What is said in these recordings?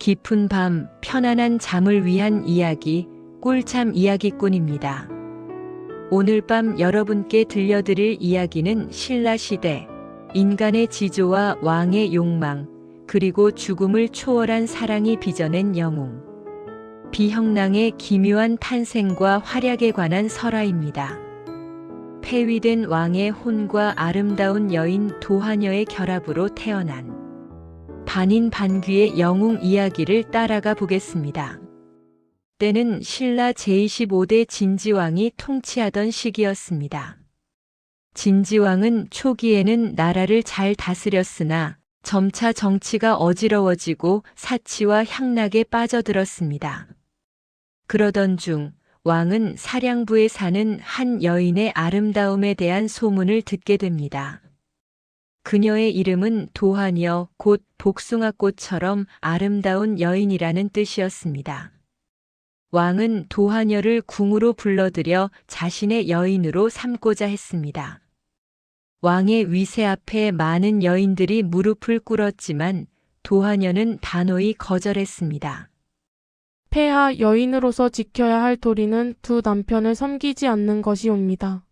깊은 밤 편안한 잠을 위한 이야기 꿀잠 이야기꾼입니다. 오늘 밤 여러분께 들려드릴 이야기는 신라시대 인간의 지조와 왕의 욕망 그리고 죽음을 초월한 사랑이 빚어낸 영웅 비형랑의 기묘한 탄생과 활약에 관한 설화입니다. 폐위된 왕의 혼과 아름다운 여인 도하녀의 결합으로 태어난 반인반귀의 영웅 이야기를 따라가 보겠습니다. 때는 신라 제25대 진지왕이 통치하던 시기였습니다. 진지왕은 초기에는 나라를 잘 다스렸으나 점차 정치가 어지러워지고 사치와 향락에 빠져들었습니다. 그러던 중 왕은 사량부에 사는 한 여인의 아름다움에 대한 소문을 듣게 됩니다. 그녀의 이름은 도하녀, 곧 복숭아꽃처럼 아름다운 여인이라는 뜻이었습니다. 왕은 도하녀를 궁으로 불러들여 자신의 여인으로 삼고자 했습니다. 왕의 위세 앞에 많은 여인들이 무릎을 꿇었지만 도하녀는 단호히 거절했습니다. 폐하 여인으로서 지켜야 할 도리는 두 남편을 섬기지 않는 것이옵니다.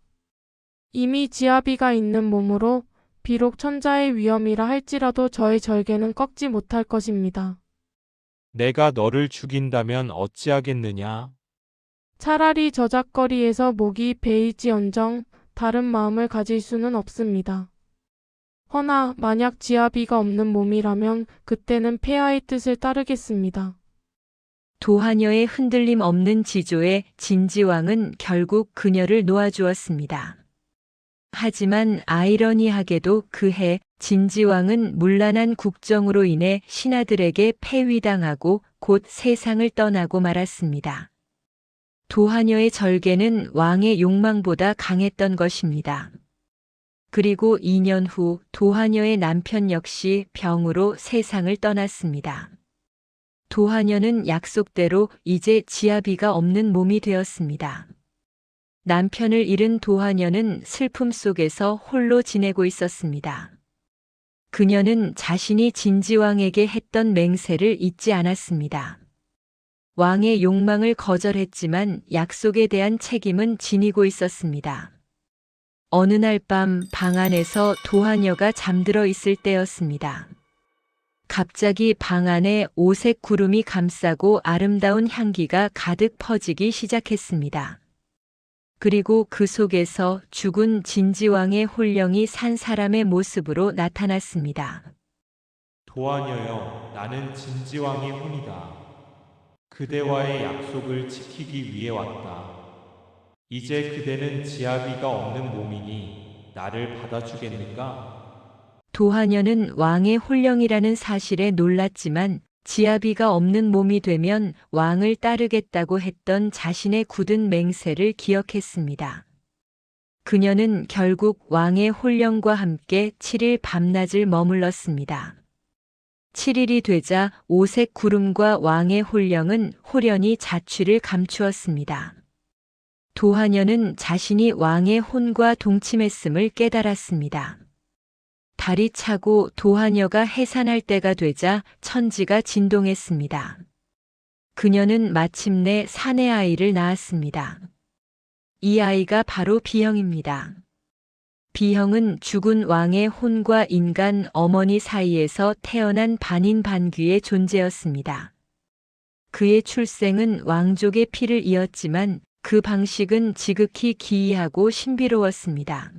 이미 지아비가 있는 몸으로 비록 천자의 위엄이라 할지라도 저의 절개는 꺾지 못할 것입니다. 내가 너를 죽인다면 어찌하겠느냐? 차라리 저작거리에서 목이 베일지언정 다른 마음을 가질 수는 없습니다. 허나 만약 지아비가 없는 몸이라면 그때는 폐하의 뜻을 따르겠습니다. 도하녀의 흔들림 없는 지조에 진지왕은 결국 그녀를 놓아주었습니다. 하지만 아이러니하게도 그해 진지왕은 문란한 국정으로 인해 신하들에게 폐위당하고 곧 세상을 떠나고 말았습니다. 도하녀의 절개는 왕의 욕망보다 강했던 것입니다. 그리고 2년 후 도하녀의 남편 역시 병으로 세상을 떠났습니다. 도하녀는 약속대로 이제 지아비가 없는 몸이 되었습니다. 남편을 잃은 도하녀는 슬픔 속에서 홀로 지내고 있었습니다. 그녀는 자신이 진지왕에게 했던 맹세를 잊지 않았습니다. 왕의 욕망을 거절했지만 약속에 대한 책임은 지니고 있었습니다. 어느 날 밤 방 안에서 도하녀가 잠들어 있을 때였습니다. 갑자기 방 안에 오색 구름이 감싸고 아름다운 향기가 가득 퍼지기 시작했습니다. 그리고 그 속에서 죽은 진지왕의 홀령이 산 사람의 모습으로 나타났습니다. 도하녀여, 나는 진지왕의 혼이다. 그대와의 약속을 지키기 위해 왔다. 이제 그대는 지아비가 없는 몸이니 나를 받아주겠는가? 도하녀는 왕의 홀령이라는 사실에 놀랐지만 지아비가 없는 몸이 되면 왕을 따르겠다고 했던 자신의 굳은 맹세를 기억했습니다. 그녀는 결국 왕의 홀령과 함께 7일 밤낮을 머물렀습니다. 7일이 되자 오색 구름과 왕의 홀령은 홀연히 자취를 감추었습니다. 도하녀는 자신이 왕의 혼과 동침했음을 깨달았습니다. 달이 차고 도하녀가 해산할 때가 되자 천지가 진동했습니다. 그녀는 마침내 사내 아이를 낳았습니다. 이 아이가 바로 비형입니다. 비형은 죽은 왕의 혼과 인간 어머니 사이에서 태어난 반인반귀의 존재였습니다. 그의 출생은 왕족의 피를 이었지만 그 방식은 지극히 기이하고 신비로웠습니다.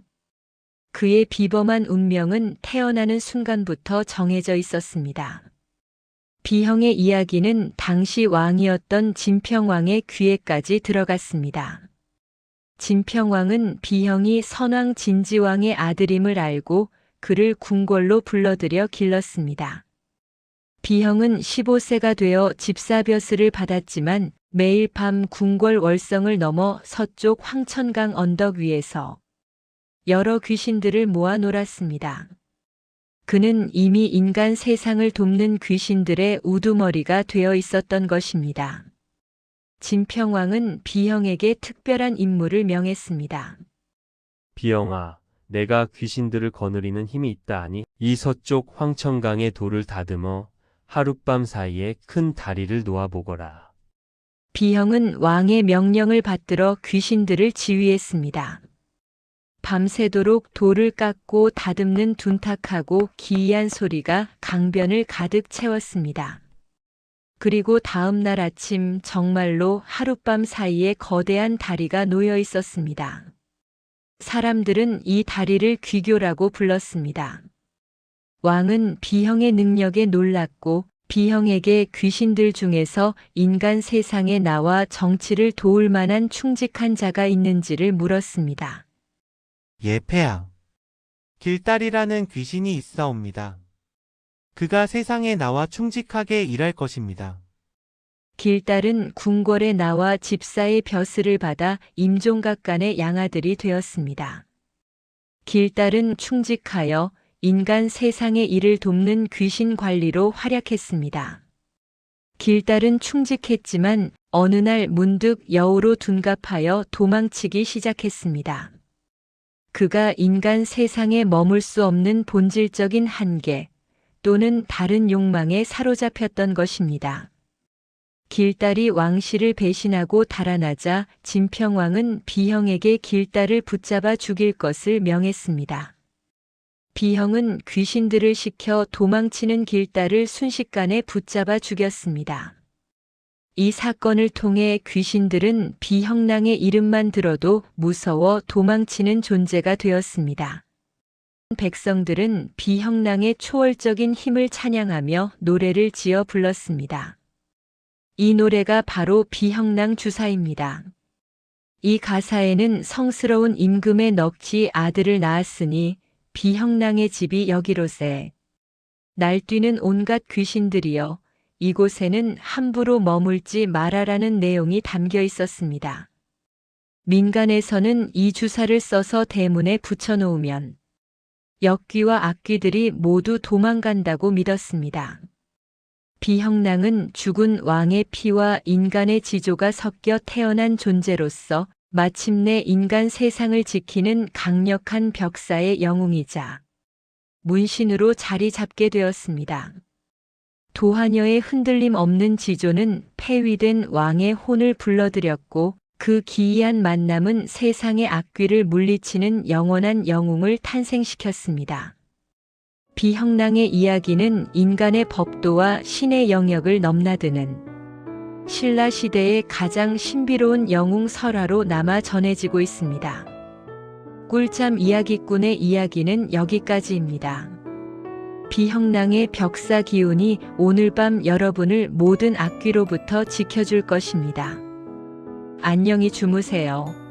그의 비범한 운명은 태어나는 순간부터 정해져 있었습니다. 비형의 이야기는 당시 왕이었던 진평왕의 귀에까지 들어갔습니다. 진평왕은 비형이 선왕 진지왕의 아들임을 알고 그를 궁궐로 불러들여 길렀습니다. 비형은 15세가 되어 집사벼슬을 받았지만 매일 밤 궁궐 월성을 넘어 서쪽 황천강 언덕 위에서 여러 귀신들을 모아 놀았습니다. 그는 이미 인간 세상을 돕는 귀신들의 우두머리가 되어 있었던 것입니다. 진평왕은 비형에게 특별한 임무를 명했습니다. 비형아, 내가 귀신들을 거느리는 힘이 있다 하니 이 서쪽 황천강의 돌을 다듬어 하룻밤 사이에 큰 다리를 놓아보거라. 비형은 왕의 명령을 받들어 귀신들을 지휘했습니다. 밤새도록 돌을 깎고 다듬는 둔탁하고 기이한 소리가 강변을 가득 채웠습니다. 그리고 다음 날 아침 정말로 하룻밤 사이에 거대한 다리가 놓여 있었습니다. 사람들은 이 다리를 귀교라고 불렀습니다. 왕은 비형의 능력에 놀랐고 비형에게 귀신들 중에서 인간 세상에 나와 정치를 도울 만한 충직한 자가 있는지를 물었습니다. 예, 폐하. 길달이라는 귀신이 있사옵니다. 그가 세상에 나와 충직하게 일할 것입니다. 길달은 궁궐에 나와 집사의 벼슬을 받아 임종각간의 양아들이 되었습니다. 길달은 충직하여 인간 세상의 일을 돕는 귀신 관리로 활약했습니다. 길달은 충직했지만 어느 날 문득 여우로 둔갑하여 도망치기 시작했습니다. 그가 인간 세상에 머물 수 없는 본질적인 한계 또는 다른 욕망에 사로잡혔던 것입니다. 길달이 왕실을 배신하고 달아나자 진평왕은 비형에게 길달을 붙잡아 죽일 것을 명했습니다. 비형은 귀신들을 시켜 도망치는 길달을 순식간에 붙잡아 죽였습니다. 이 사건을 통해 귀신들은 비형랑의 이름만 들어도 무서워 도망치는 존재가 되었습니다. 백성들은 비형랑의 초월적인 힘을 찬양하며 노래를 지어 불렀습니다. 이 노래가 바로 비형랑 주사입니다. 이 가사에는 성스러운 임금의 넋이 아들을 낳았으니 비형랑의 집이 여기로세. 날뛰는 온갖 귀신들이여 이곳에는 함부로 머물지 말아라는 내용이 담겨 있었습니다. 민간에서는 이 주사를 써서 대문에 붙여놓으면 역귀와 악귀들이 모두 도망간다고 믿었습니다. 비형랑은 죽은 왕의 피와 인간의 지조가 섞여 태어난 존재로서 마침내 인간 세상을 지키는 강력한 벽사의 영웅이자 문신으로 자리 잡게 되었습니다. 도하녀의 흔들림 없는 지조는 폐위된 왕의 혼을 불러들였고 그 기이한 만남은 세상의 악귀를 물리치는 영원한 영웅을 탄생시켰습니다. 비형랑의 이야기는 인간의 법도와 신의 영역을 넘나드는 신라 시대의 가장 신비로운 영웅 설화로 남아 전해지고 있습니다. 꿀잠 이야기꾼의 이야기는 여기까지입니다. 비형랑의 벽사 기운이 오늘 밤 여러분을 모든 악귀로부터 지켜줄 것입니다. 안녕히 주무세요.